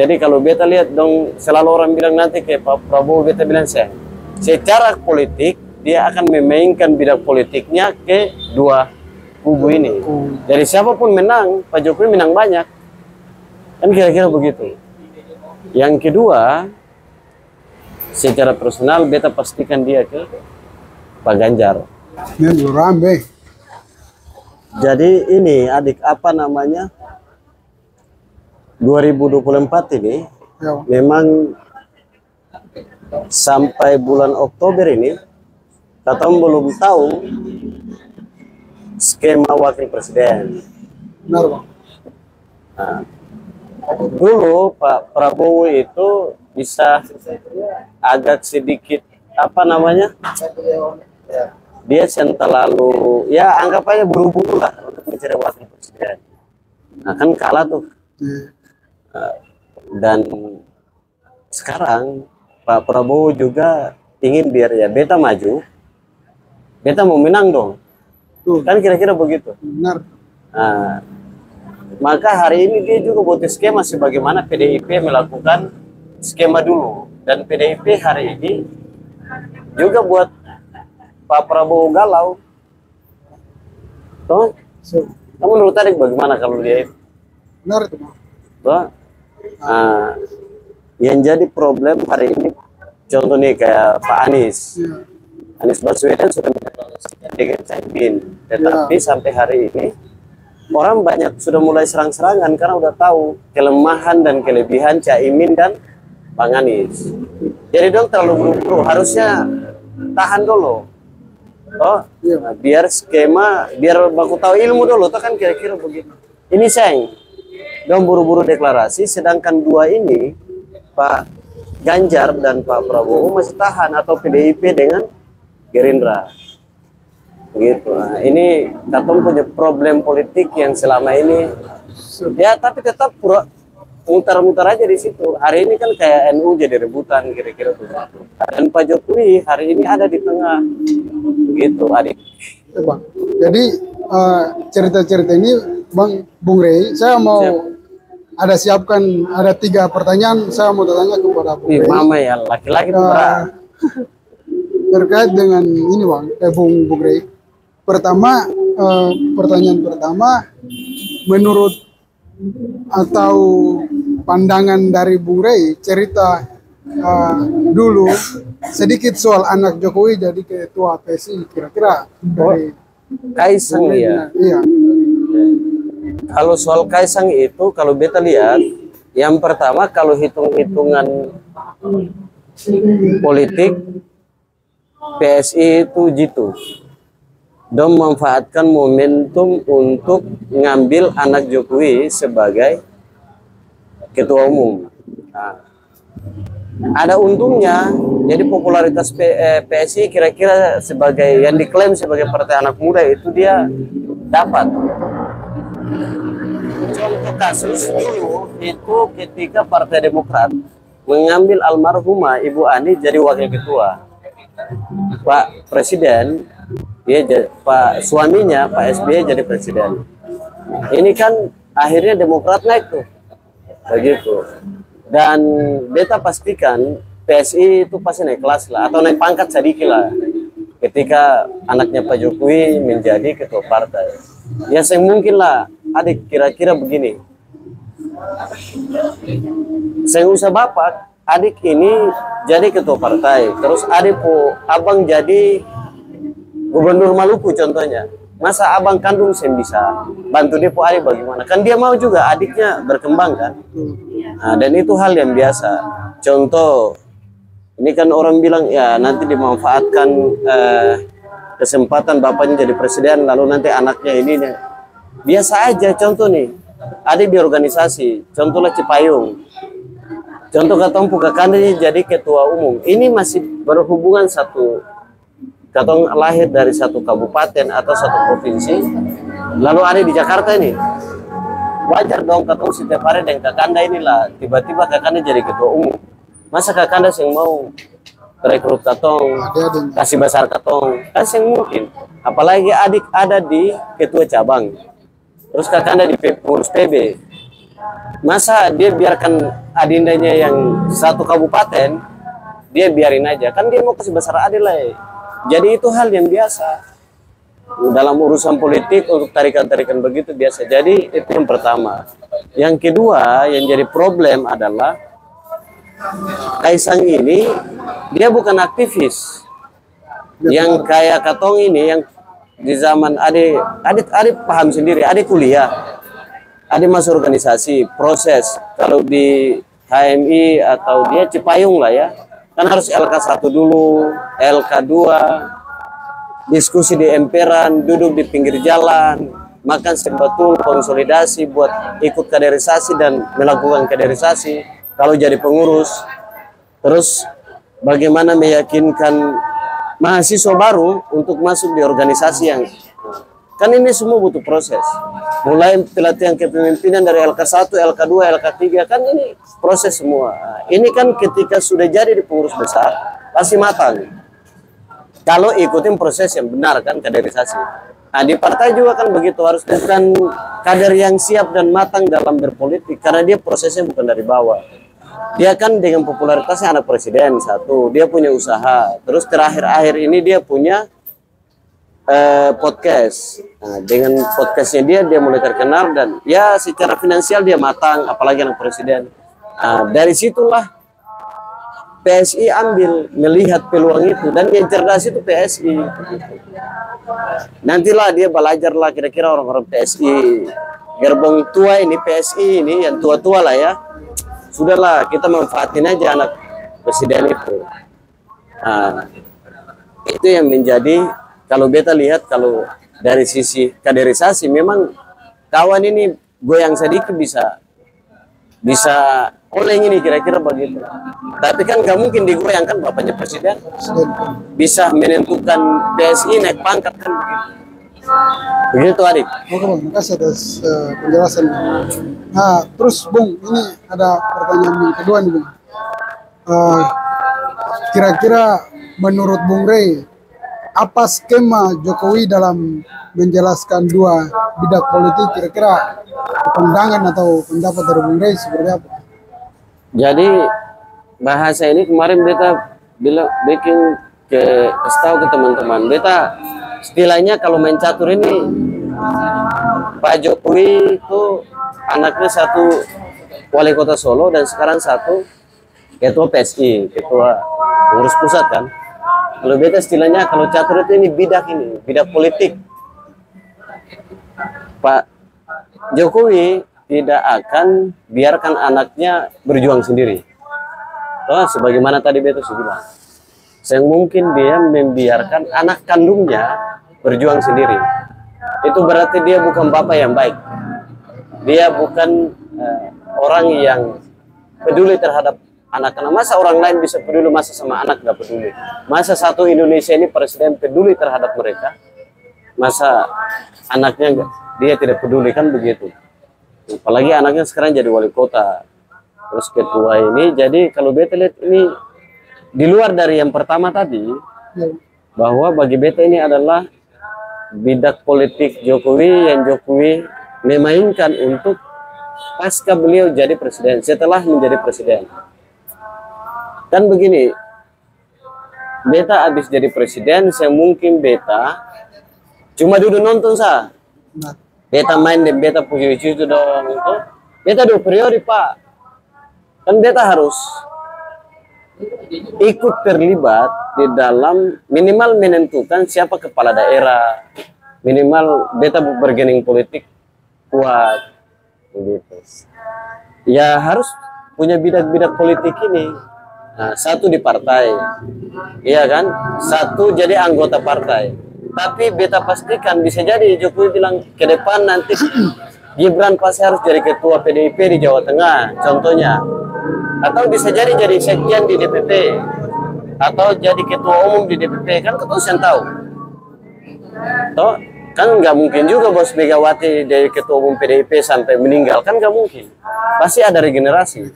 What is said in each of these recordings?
Jadi kalau beta lihat dong, selalu orang bilang nanti kayak Pak Prabowo, beta bilang saya, secara politik dia akan memainkan bidang politiknya ke dua kubu ini. Jadi siapapun menang, Pak Jokowi menang banyak. Kan kira-kira begitu. Yang kedua, secara personal beta pastikan dia ke Pak Ganjar. Ini ramai. Jadi ini adik apa namanya? 2024 ini Ya. memang sampai bulan Oktober ini kita belum tahu skema wakil presiden. Benar, Bang. Nah, dulu Pak Prabowo itu bisa agak sedikit apa namanya? Dia yang terlalu ya anggap aja buru-buru lah untuk mencari wakil presiden. Nah kan kalah tuh. Iya. Dan sekarang Pak Prabowo juga ingin biar ya beta maju, beta mau menang dong, Tuh, kan kira-kira begitu. benar. Nah, maka hari ini dia juga buat skema sebagaimana PDIP melakukan skema dulu, dan PDIP hari ini juga buat Pak Prabowo galau. Toh, So, kamu menurut tadi bagaimana kalau dia itu? benar itu, Bang. Toh? Nah, yang jadi problem hari ini contohnya kayak Pak Anies. Iya. Anies Baswedan sudah mendeklarasikan dengan Caimin, tetapi sampai hari ini orang banyak sudah mulai serang-serangan karena udah tahu kelemahan dan kelebihan Caimin dan Bang Anies. Jadi dong terlalu buru-buru, harusnya tahan dulu. Oh, nah, biar skema, biar baku tahu ilmu dulu, tuh kan kira-kira begitu. Ini sayang, dong buru-buru deklarasi, sedangkan dua ini Pak Ganjar dan Pak Prabowo masih tahan atau PDIP dengan Gerindra. Begitu. Nah, ini Katong punya problem politik yang selama ini ya tapi tetap mutar-mutar aja di situ. Hari ini kan kayak NU jadi rebutan kira-kira tuh. Dan Pak Jokowi hari ini ada di tengah. Begitu, adik. Ya, Bang. Jadi cerita-cerita ini Bang Bung Rey, saya mau ada siapkan ada 3 pertanyaan saya mau tanya kepada Bung Rey. Mama ya, laki-laki tuh berat. Terkait dengan ini Bang, Bung Rey. Pertama, pertanyaan pertama, menurut atau pandangan dari Bung Rey, cerita dulu sedikit soal anak Jokowi jadi ketua PSI, kira-kira dari Kaisang ya. Iya. Kalau soal Kaisang itu kalau beta lihat, yang pertama kalau hitung-hitungan politik PSI itu jitu. Dong memanfaatkan momentum untuk ngambil anak Jokowi sebagai ketua umum. Nah, ada untungnya, jadi popularitas PSI kira-kira sebagai yang diklaim sebagai partai anak muda itu dia dapat. Contoh kasus dulu itu ketika Partai Demokrat mengambil almarhumah Ibu Ani jadi wakil ketua. Pak Presiden, Pak suaminya Pak SBY jadi presiden. Ini kan akhirnya Demokrat naik tuh, begitu. Dan beta pastikan PSI itu pasti naik kelas lah atau naik pangkat sedikit lah ketika anaknya Pak Jokowi menjadi ketua partai. Ya mungkin lah, adik kira-kira begini. Saya usah bapak, adik ini jadi ketua partai, terus adik abang jadi gubernur Maluku contohnya. Masa abang kandung saya bisa bantu dia adik bagaimana? Kan dia mau juga adiknya berkembang kan. Nah, dan itu hal yang biasa. Contoh, ini kan orang bilang ya nanti dimanfaatkan kesempatan bapaknya jadi presiden lalu nanti anaknya ini biasa aja. Contoh nih, adik di organisasi, contohnya Cipayung. Contoh Katong Pukakandanya jadi ketua umum. Ini masih berhubungan satu, Katong lahir dari satu kabupaten atau satu provinsi, lalu ada di Jakarta ini. Wajar dong Katong setiap hari dengan Kakanda inilah, tiba-tiba Kakanda jadi ketua umum. Masa Kakanda yang mau rekrut Katong, kasih besar Katong, kasih mungkin. Apalagi adik ada di ketua cabang, terus Kakanda di pengurus PB. Masa dia biarkan adindanya yang satu kabupaten, dia biarin aja. Kan dia mau kasih besar adil lah. Jadi itu hal yang biasa. Dalam urusan politik untuk tarikan-tarikan begitu biasa. Jadi itu yang pertama. Yang kedua yang jadi problem adalah Kaisang ini dia bukan aktivis. Yang kayak Katong ini yang di zaman Ade paham sendiri, Ade kuliah. Ada masuk organisasi, proses. Kalau di HMI atau dia Cipayung lah ya, kan harus LK1 dulu, LK2, diskusi di emperan, duduk di pinggir jalan, makan sebetul, konsolidasi buat ikut kaderisasi dan melakukan kaderisasi. Kalau jadi pengurus, terus bagaimana meyakinkan mahasiswa baru untuk masuk di organisasi yang kan ini semua butuh proses. Mulai pelatihan kepemimpinan dari LK1, LK2, LK3 kan ini proses semua. Ini kan ketika sudah jadi di pengurus besar pasti matang. Kalau ikutin proses yang benar kan kaderisasi. Nah, di partai juga kan begitu, harus bukan kader yang siap dan matang dalam berpolitik karena dia prosesnya bukan dari bawah. Dia kan dengan popularitasnya anak presiden satu, dia punya usaha. Terus terakhir-akhir ini dia punya podcast. Nah, dengan podcastnya dia mulai terkenal dan ya secara finansial dia matang, apalagi anak presiden. Nah, dari situlah PSI ambil melihat peluang itu dan yang cerdas itu PSI. Nantilah dia belajar lah kira-kira orang-orang PSI. Gerbong tua ini PSI ini yang tua-tua lah ya. Sudahlah kita manfaatin aja anak presiden itu. Nah, itu yang menjadi. Kalau beta lihat kalau dari sisi kaderisasi memang kawan ini goyang sedikit bisa oleng ini kira-kira begitu. Tapi kan gak mungkin digoyang kan bapaknya presiden. Bisa menentukan PSI naik pangkat kan begitu. Begitu adik. Oke Bang, terima kasih atas penjelasan. Nah terus Bung, ini ada pertanyaan yang kedua nih Bung. Kira-kira menurut Bung Rey, apa skema Jokowi dalam menjelaskan dua bidang politik? Kira-kira pandangan atau pendapat dari Bung Rey seperti apa? Jadi bahasa ini kemarin beta bilang bikin kasih tahu ke teman-teman. Beta istilahnya kalau main catur ini Pak Jokowi itu anaknya satu wali kota Solo dan sekarang satu ketua PSI, ketua pengurus pusat kan. Kalau beta istilahnya kalau catur itu ini bidak politik. Pak Jokowi tidak akan biarkan anaknya berjuang sendiri. Oh, sebagaimana tadi beta sudah bilang. Yang mungkin dia membiarkan anak kandungnya berjuang sendiri. Itu berarti dia bukan bapak yang baik. Dia bukan orang yang peduli terhadap anak-anak. Masa orang lain bisa peduli, masa sama anak gak peduli? Masa satu Indonesia ini presiden peduli terhadap mereka? Masa anaknya dia tidak peduli kan begitu? Apalagi anaknya sekarang jadi wali kota, terus ketua ini. Jadi kalau beta lihat ini di luar dari yang pertama tadi, bahwa bagi beta ini adalah bidak politik Jokowi yang Jokowi memainkan untuk pasca beliau jadi presiden, setelah menjadi presiden. Kan begini, beta habis jadi presiden, saya mungkin beta cuma duduk nonton sah. Beta main dan beta puji itu dong itu. Beta 2 periode Pak. Kan beta harus ikut terlibat di dalam minimal menentukan siapa kepala daerah, minimal beta bergening politik kuat, begitu. Ya harus punya bidak-bidak politik ini. Nah, satu di partai, iya kan? Satu jadi anggota partai. Tapi beta pastikan bisa jadi Jokowi bilang ke depan nanti Gibran pasti harus jadi ketua PDIP di Jawa Tengah, contohnya. Atau bisa jadi sekjen di DPP, atau jadi ketua umum di DPP, kan ketua yang tahu. Toh, kan nggak mungkin juga bos Megawati dari ketua umum PDIP sampai meninggal, kan nggak mungkin. Pasti ada regenerasi.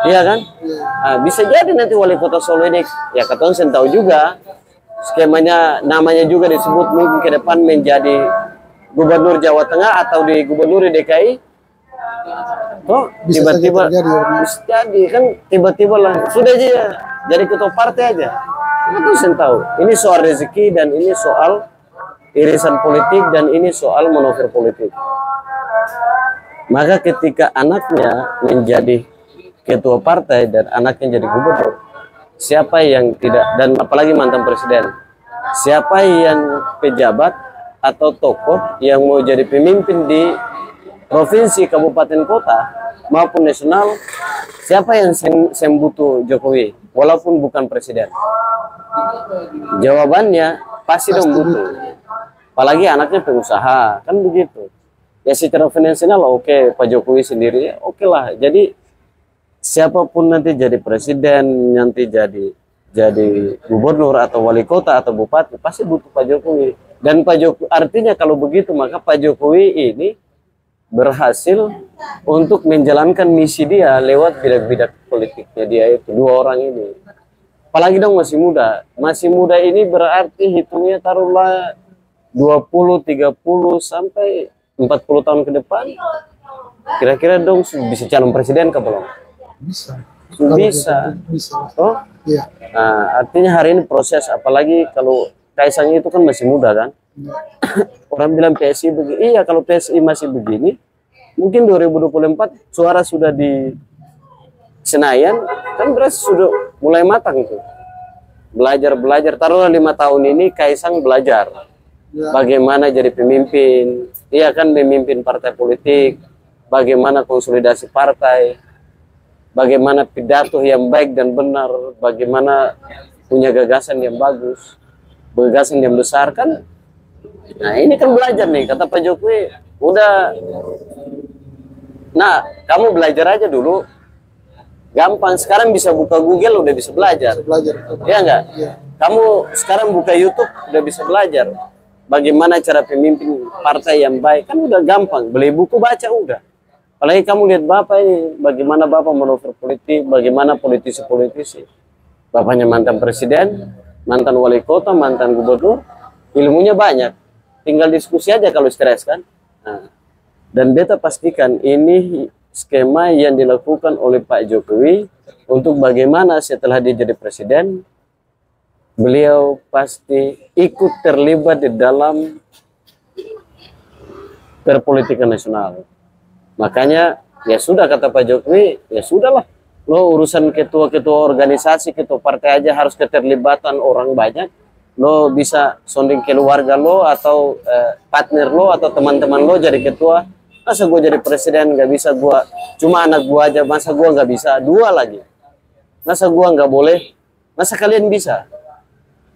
Iya kan? Nah, bisa jadi nanti wali kota Solo ini, ya ketua yang tahu juga. Skemanya, namanya juga disebut mungkin ke depan menjadi gubernur Jawa Tengah atau di gubernur DKI. Toh Bisa saja tiba-tiba terjadi, ya. bisa jadi kan tiba-tiba lah sudah aja ya, jadi ketua partai aja. Aku sih tahu. Ini soal rezeki dan ini soal irisan politik dan ini soal manuver politik. Maka ketika anaknya menjadi ketua partai dan anaknya jadi gubernur, siapa yang tidak, dan apalagi mantan presiden, siapa yang pejabat atau tokoh yang mau jadi pemimpin di provinsi, kabupaten, kota maupun nasional, siapa yang sembutu Jokowi walaupun bukan presiden? Jawabannya pasti dong butuh. Apalagi anaknya pengusaha, kan begitu. Ya secara finansial oke, Pak Jokowi sendiri oke lah. Jadi siapapun nanti jadi presiden, nanti jadi gubernur atau wali kota atau bupati pasti butuh Pak Jokowi. Dan Pak Jokowi artinya kalau begitu maka Pak Jokowi ini berhasil untuk menjalankan misi dia lewat bidak-bidak politiknya dia itu, dua orang ini. Apalagi dong masih muda. Masih muda ini berarti hitungnya taruhlah 20, 30 sampai 40 tahun ke depan. Kira-kira dong bisa calon presiden ke belum? Bisa. Bisa. Bisa. Oh? Iya. Nah, artinya hari ini proses, apalagi kalau Kaisang itu kan masih muda kan. Orang bilang PSI begini, iya kalau PSI masih begini, mungkin 2024 suara sudah di Senayan, kan berarti sudah mulai matang itu. Belajar, taruhlah 5 tahun ini Kaisang belajar. Ya. Bagaimana jadi pemimpin, iya kan memimpin partai politik, bagaimana konsolidasi partai, bagaimana pidato yang baik dan benar, bagaimana punya gagasan yang bagus, gagasan yang besar kan. Nah ini kan belajar nih, kata Pak Jokowi, udah, nah kamu belajar aja dulu, gampang, sekarang bisa buka Google udah bisa belajar, ya enggak? Ya. Kamu sekarang buka YouTube udah bisa belajar, bagaimana cara pemimpin partai yang baik, kan udah gampang, beli buku baca udah. Apalagi kamu lihat Bapak ini, bagaimana Bapak manuver politik, bagaimana politisi-politisi. Bapaknya mantan presiden, mantan wali kota, mantan gubernur, ilmunya banyak. Tinggal diskusi aja kalau stres kan. Nah, dan beta pastikan ini skema yang dilakukan oleh Pak Jokowi untuk bagaimana setelah dia jadi presiden, beliau pasti ikut terlibat di dalam perpolitikan nasional. Makanya ya sudah kata Pak Jokowi, ya sudahlah. Lo urusan ketua-ketua organisasi, ketua partai aja harus keterlibatan orang banyak. Lo bisa sonding keluarga lo atau partner lo atau teman-teman lo jadi ketua. Masa gue jadi presiden nggak bisa, gue cuma anak gue aja, masa gue nggak bisa, dua lagi. Masa gue nggak boleh, masa kalian bisa,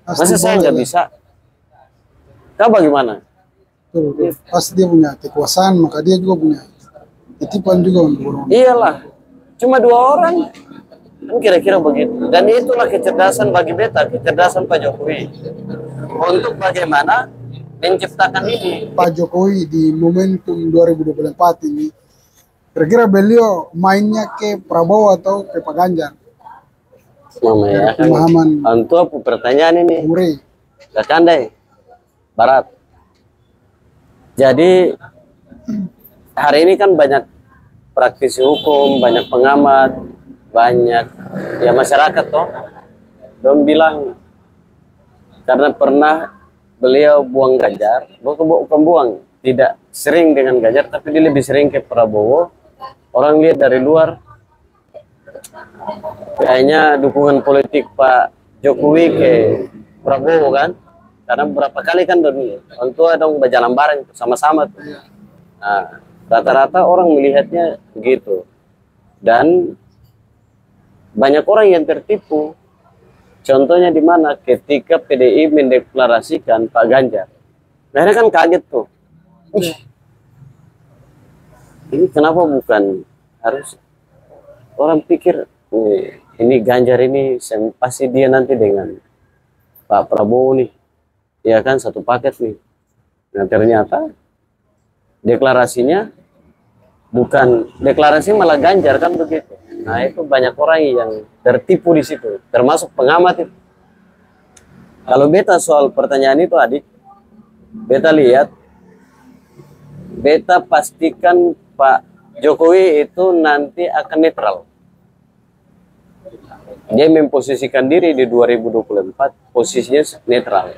masa saya nggak bisa. Kau bagaimana? Betul. Pasti dia punya kekuasaan, maka dia juga punya titipan juga untuk orang. Iyalah, cuma dua orang. Kan kira-kira begitu. Dan itulah kecerdasan bagi beta, kecerdasan Pak Jokowi. Untuk bagaimana menciptakan ini. Pak Jokowi di momentum 2024 ini, kira-kira beliau mainnya ke Prabowo atau ke Pak Ganjar? Mama ya, Pemahaman untuk apa pertanyaan ini? Bung Rey. Gak candai, Barat. Jadi hari ini kan banyak praktisi hukum, banyak pengamat, banyak ya masyarakat toh. Dong bilang karena pernah beliau buang Ganjar, bukan buang, tidak sering dengan Ganjar, tapi dia lebih sering ke Prabowo. Orang lihat dari luar, kayaknya dukungan politik Pak Jokowi ke Prabowo kan, karena beberapa kali kan orang tua dong berjalan bareng sama-sama tuh. Nah, rata-rata orang melihatnya begitu, dan banyak orang yang tertipu. Contohnya di mana ketika PDI mendeklarasikan Pak Ganjar, akhirnya kan kaget tuh. Ini kenapa bukan harus, orang pikir ini Ganjar ini pasti dia nanti dengan Pak Prabowo nih, ya kan satu paket nih. Nah ternyata deklarasinya bukan deklarasi, malah Ganjar kan begitu. Nah itu banyak orang yang tertipu di situ, termasuk pengamat itu. Kalau beta soal pertanyaan itu adik, beta lihat, beta pastikan Pak Jokowi itu nanti akan netral. Dia memposisikan diri di 2024 posisinya netral.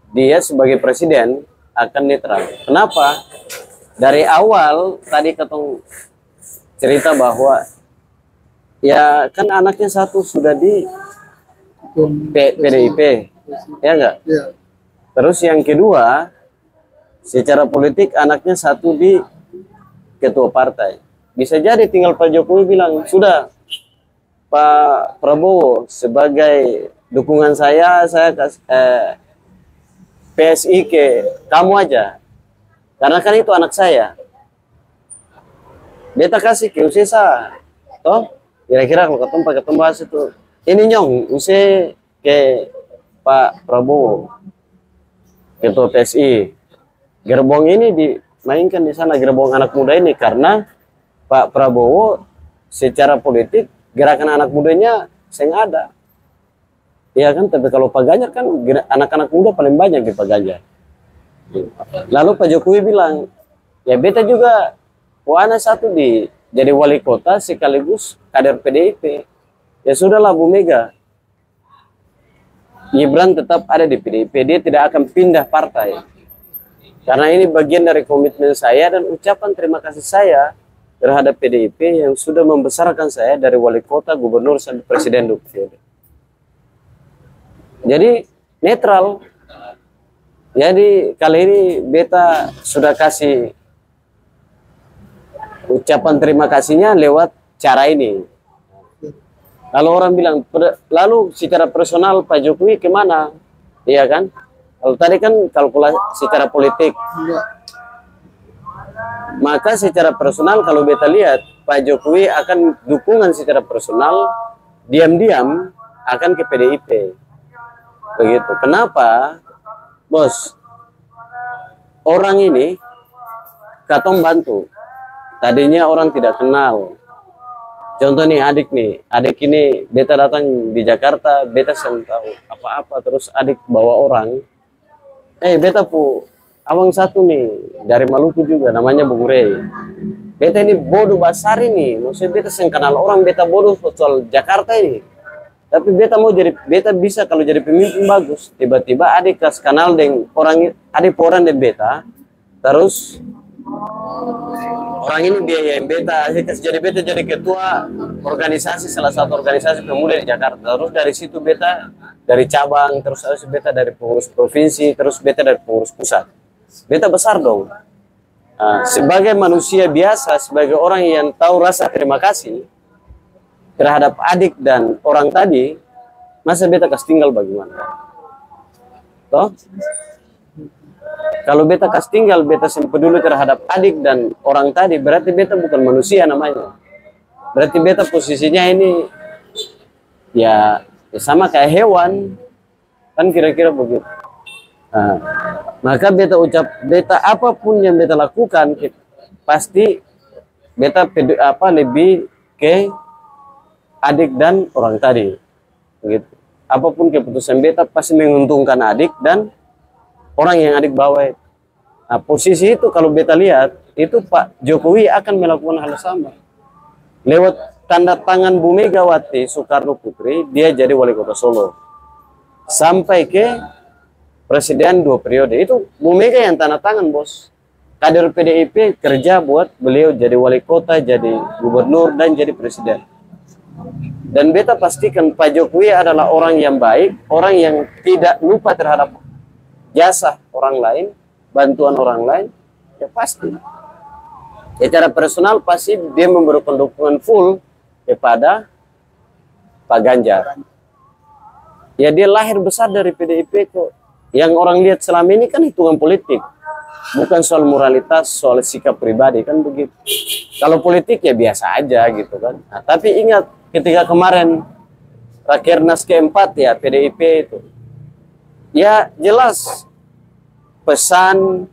Dia sebagai presiden akan netral. Kenapa? Dari awal tadi ketemu cerita bahwa ya kan anaknya satu sudah di PDIP, ya enggak? Ya. Terus yang kedua, secara politik anaknya satu di ketua partai. Bisa jadi tinggal Pak Jokowi bilang, sudah Pak Prabowo sebagai dukungan saya kasih PSI ke kamu aja. Karena kan itu anak saya. Beta kasih ke Usesa. Toh, kira-kira kalau ketemu bahas itu. Ini nyong, Use ke Pak Prabowo. Ketua PSI. Gerbong ini dimainkan di sana, gerbong anak muda ini. Karena Pak Prabowo secara politik, gerakan anak mudanya saya ada. Iya kan, tapi kalau Pak Ganjar kan anak-anak muda paling banyak di Pak Ganjar. Lalu Pak Jokowi bilang, ya beta juga Wana satu jadi wali kota sekaligus kader PDIP. Ya sudahlah Bu Mega. Gibran tetap ada di PDIP, dia tidak akan pindah partai. Karena ini bagian dari komitmen saya dan ucapan terima kasih saya terhadap PDIP yang sudah membesarkan saya dari wali kota, gubernur, sampai presiden 2 periode. Jadi netral. Jadi kali ini beta sudah kasih ucapan terima kasihnya lewat cara ini. Lalu orang bilang, lalu secara personal Pak Jokowi kemana? Iya kan? Kalau tadi kan kalkulasi secara politik. Maka secara personal kalau beta lihat Pak Jokowi akan dukungan secara personal diam-diam akan ke PDIP. Begitu. Kenapa? Bos, orang ini katong bantu. Tadinya orang tidak kenal. Contoh nih, adik ini beta datang di Jakarta, beta sedang tahu apa-apa, terus adik bawa orang. Beta abang satu nih dari Maluku juga, namanya Bung Rey. Beta ini bodoh besar ini, maksudnya beta sedang kenal orang, beta bodoh soal Jakarta ini. Tapi beta bisa kalau jadi pemimpin bagus. Tiba-tiba adik kas kenal dengan adik dan beta, terus orang ini biayain beta, jadi beta jadi ketua organisasi, salah satu organisasi pemuda di Jakarta. Terus dari situ beta dari cabang, terus beta dari pengurus provinsi, terus beta dari pengurus pusat. Beta besar dong. Sebagai manusia biasa, sebagai orang yang tahu rasa terima kasih terhadap adik dan orang tadi, masa beta kasih tinggal bagaimana? Toh? Kalau beta kasih tinggal, beta peduli terhadap adik dan orang tadi, berarti beta bukan manusia namanya. Berarti beta posisinya ini ya sama kayak hewan, kan kira-kira begitu. Maka beta apapun yang beta lakukan, pasti beta lebih ke adik dan orang tadi, begitu. Apapun keputusan beta pasti menguntungkan adik dan orang yang adik bawa. Nah, posisi itu kalau beta lihat itu Pak Jokowi akan melakukan hal sama. Lewat tanda tangan Bu Megawati Soekarno Putri, dia jadi wali kota Solo sampai ke presiden 2 periode. Itu Bu Mega yang tanda tangan, bos. Kader PDIP kerja buat beliau jadi wali kota, jadi gubernur dan jadi presiden. Dan beta pastikan Pak Jokowi adalah orang yang baik, orang yang tidak lupa terhadap jasa orang lain, bantuan orang lain, ya pasti. Secara personal pasti dia memberikan dukungan full kepada Pak Ganjar. Ya dia lahir besar dari PDIP kok. Yang orang lihat selama ini kan hitungan politik, bukan soal moralitas, soal sikap pribadi, kan begitu. Kalau politik ya biasa aja gitu kan. Nah, tapi ingat ketika kemarin Rakernas keempat ya PDIP itu, ya jelas pesannya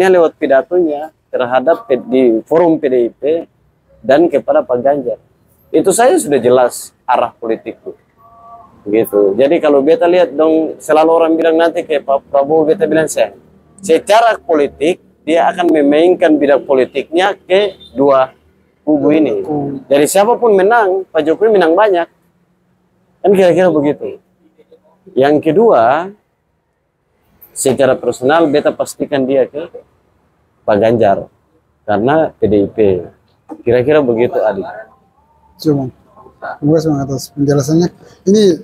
lewat pidatonya terhadap di forum PDIP dan kepada Pak Ganjar. Itu saya sudah jelas arah politikku. Gitu. Jadi kalau beta lihat dong, selalu orang bilang nanti ke Pak Prabowo, beta bilang saya secara politik dia akan memainkan bidang politiknya ke dua kubu ini. Dari siapapun menang, Pak Jokowi menang banyak. Kan kira-kira begitu. Yang kedua, secara personal beta pastikan dia ke Pak Ganjar karena PDIP. Kira-kira begitu, Adik. Cuma, gue semangat atas penjelasannya. Ini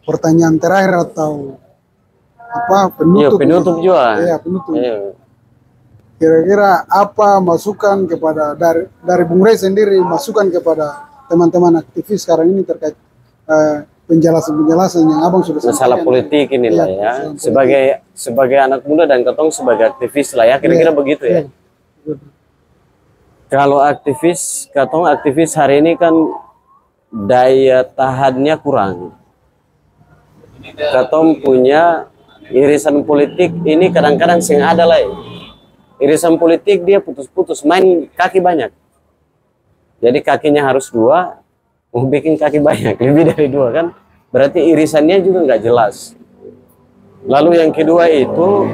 pertanyaan terakhir atau apa penutup? Iya, penutup juga. Iya, penutup. Iya. Kira-kira apa masukan kepada dari Bung Rey sendiri, masukan kepada teman-teman aktivis sekarang ini terkait penjelasan-penjelasan yang abang sudah sampaikan. Masalah politik inilah ya. Sebagai anak muda dan ketong sebagai aktivis lah ya. Kira-kira begitu ya. Kalau aktivis, katong aktivis hari ini kan daya tahannya kurang. Katong punya irisan politik ini kadang-kadang sing ada lah. Irisan politik dia putus-putus, main kaki banyak. Jadi kakinya harus dua, mau bikin kaki banyak, lebih dari dua kan. Berarti irisannya juga nggak jelas. Lalu yang kedua itu,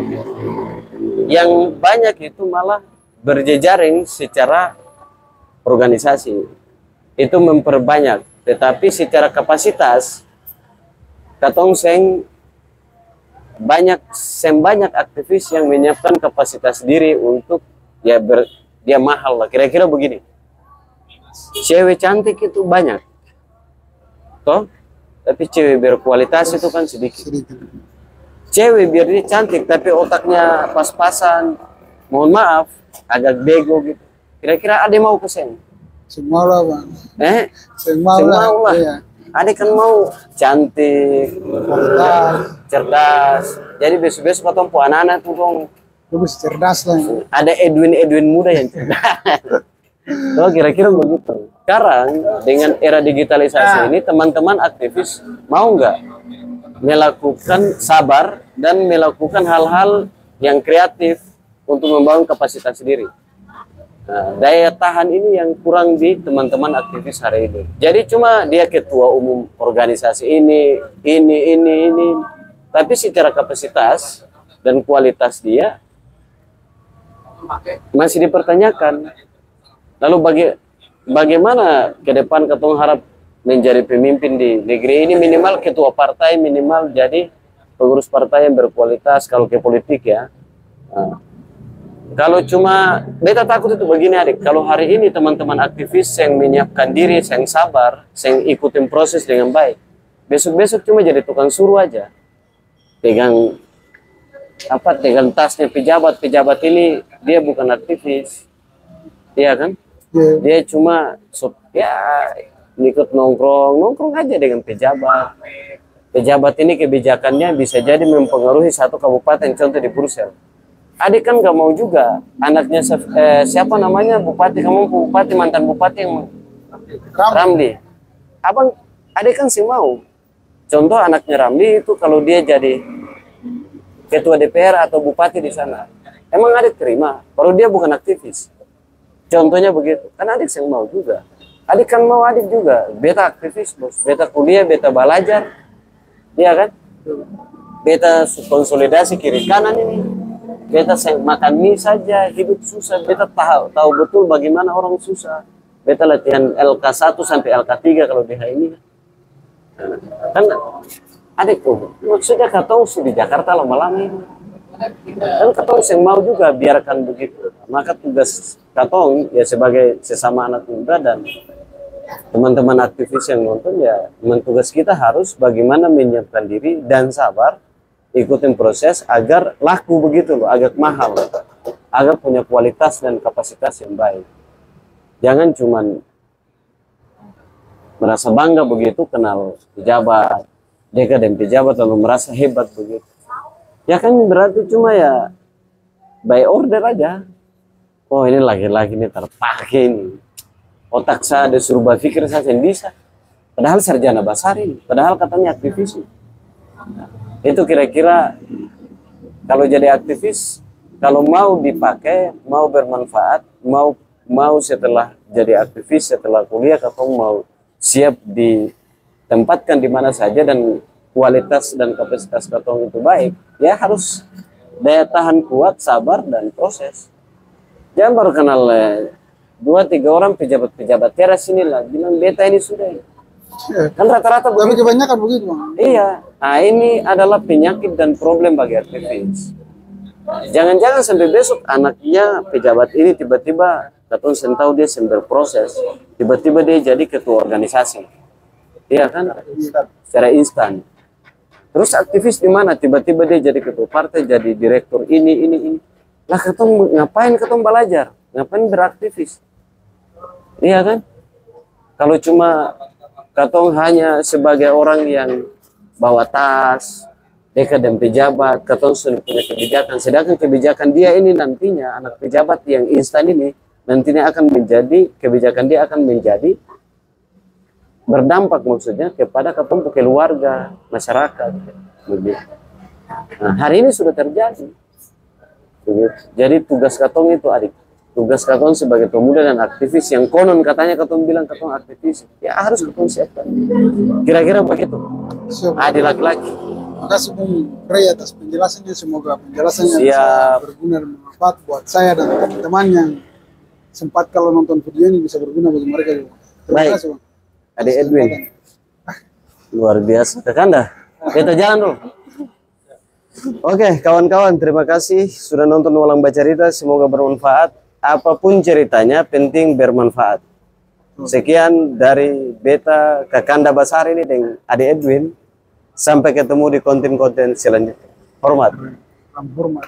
yang banyak itu malah berjejaring secara organisasi. Itu memperbanyak, tetapi secara kapasitas, katong banyak aktivis yang menyiapkan kapasitas diri untuk ya dia mahal lah. Kira-kira begini, cewek cantik itu banyak toh, tapi cewek berkualitas itu kan sedikit. Cewek biar dia cantik tapi otaknya pas-pasan, mohon maaf agak bego gitu. Kira-kira ada mau pesen? Semua lah bang. Semua lah. Iya. Ada kan mau cantik, cerdas. Jadi besok-besok ketemu anak-anak tuh dong. Bagus, cerdas lah. Ada Edwin muda yang cerdas. So, kira-kira begitu. Sekarang dengan era digitalisasi ini, teman-teman aktivis mau nggak melakukan sabar dan melakukan hal-hal yang kreatif untuk membangun kapasitas diri. Nah, daya tahan ini yang kurang di teman-teman aktivis hari ini. Jadi cuma dia ketua umum organisasi ini. Tapi secara kapasitas dan kualitas dia masih dipertanyakan. Lalu bagaimana ke depan ketong harap menjadi pemimpin di negeri ini, minimal ketua partai, minimal jadi pengurus partai yang berkualitas kalau ke politik ya. Nah, kalau cuma beta takut itu begini adik, kalau hari ini teman-teman aktivis yang menyiapkan diri, yang sabar, yang ikutin proses dengan baik, besok-besok cuma jadi tukang suruh aja, pegang tasnya pejabat ini dia bukan aktivis, iya kan? Dia cuma ikut nongkrong aja dengan pejabat. Pejabat ini kebijakannya bisa jadi mempengaruhi satu kabupaten, contoh di Brussel. Adik kan gak mau juga anaknya siapa namanya bupati, kamu bupati, mantan bupati yang Ramli. Adik kan sih mau. Contoh anaknya Ramli itu kalau dia jadi ketua DPR atau bupati di sana, emang adik terima? Kalau dia bukan aktivis. Contohnya begitu. Kan adik sih mau juga. Adik kan mau, adik juga. Beta aktivis bos. Beta kuliah, beta belajar. Iya kan? Beta konsolidasi kiri kanan ini. Beta makan mie saja, hidup susah. Beta tahu betul bagaimana orang susah. Beta latihan LK1 sampai LK3 kalau di ini. Kan adik tuh, maksudnya katong di Jakarta lama-lama ini. Dan katong yang mau juga biarkan begitu. Maka tugas katong ya sebagai sesama anak muda dan teman-teman aktivis yang nonton ya, tugas kita harus bagaimana menyiapkan diri dan sabar ikutin proses agar laku begitu loh, agak mahal, agar punya kualitas dan kapasitas yang baik. Jangan cuman merasa bangga begitu kenal pejabat, dan pejabat lalu merasa hebat begitu. Ya kan berarti cuma ya by order aja. Oh ini laki-laki ini terpakai ini. Otak saya disuruh berpikir saya yang bisa. Padahal sarjana besar ini, padahal katanya aktivis. Nah, itu kira-kira kalau jadi aktivis, kalau mau dipakai, mau bermanfaat, mau setelah jadi aktivis, setelah kuliah, atau mau siap ditempatkan di mana saja dan kualitas dan kapasitas katong itu baik, ya harus daya tahan kuat, sabar dan proses. Jangan baru kenal 2-3 orang pejabat-pejabat teras inilah bilang beta ini sudah. Kan rata-rata Tapi begitu. kebanyakan begitu, Bang. Iya, nah ini adalah penyakit dan problem bagi aktivis. Jangan-jangan sampai besok anaknya pejabat ini tiba-tiba katong sen tahu dia sen berproses, tiba-tiba dia jadi ketua organisasi. Iya kan? Secara instan. Terus aktivis di mana? Tiba-tiba dia jadi ketua partai, jadi direktur ini. Lah katong ngapain katong belajar? Ngapain beraktivis? Iya kan? Kalau cuma katong hanya sebagai orang yang bawa tas, dekat dan pejabat, katong sudah punya kebijakan. Sedangkan kebijakan dia ini nantinya, anak pejabat yang instan ini, nantinya akan menjadi, kebijakan dia akan menjadi berdampak maksudnya kepada katong keluarga, masyarakat. Begitu. Nah, hari ini sudah terjadi. Begitu. Jadi tugas katong itu adik. Tugas katong sebagai pemuda dan aktivis yang konon katanya katong bilang katong aktivis, ya harus katong siapkan. Kira-kira begitu. Siap. Adik laki-laki. Makasih Bung Rey atas penjelasannya. Semoga penjelasannya bisa Siap. berguna dan bermanfaat buat saya dan teman-teman yang sempat kalau nonton video ini bisa berguna bagi mereka juga. Terima Baik. kasih Bang. Adik Edwin. Luar biasa. Tekan dah. Kita jalan dulu. Oke, kawan-kawan, terima kasih sudah nonton Walang Bacarita. Semoga bermanfaat. Apapun ceritanya, penting bermanfaat. Sekian dari Beta Kakanda Basar ini dengan Ade Edwin. Sampai ketemu di konten-konten selanjutnya. Hormat. Hormat.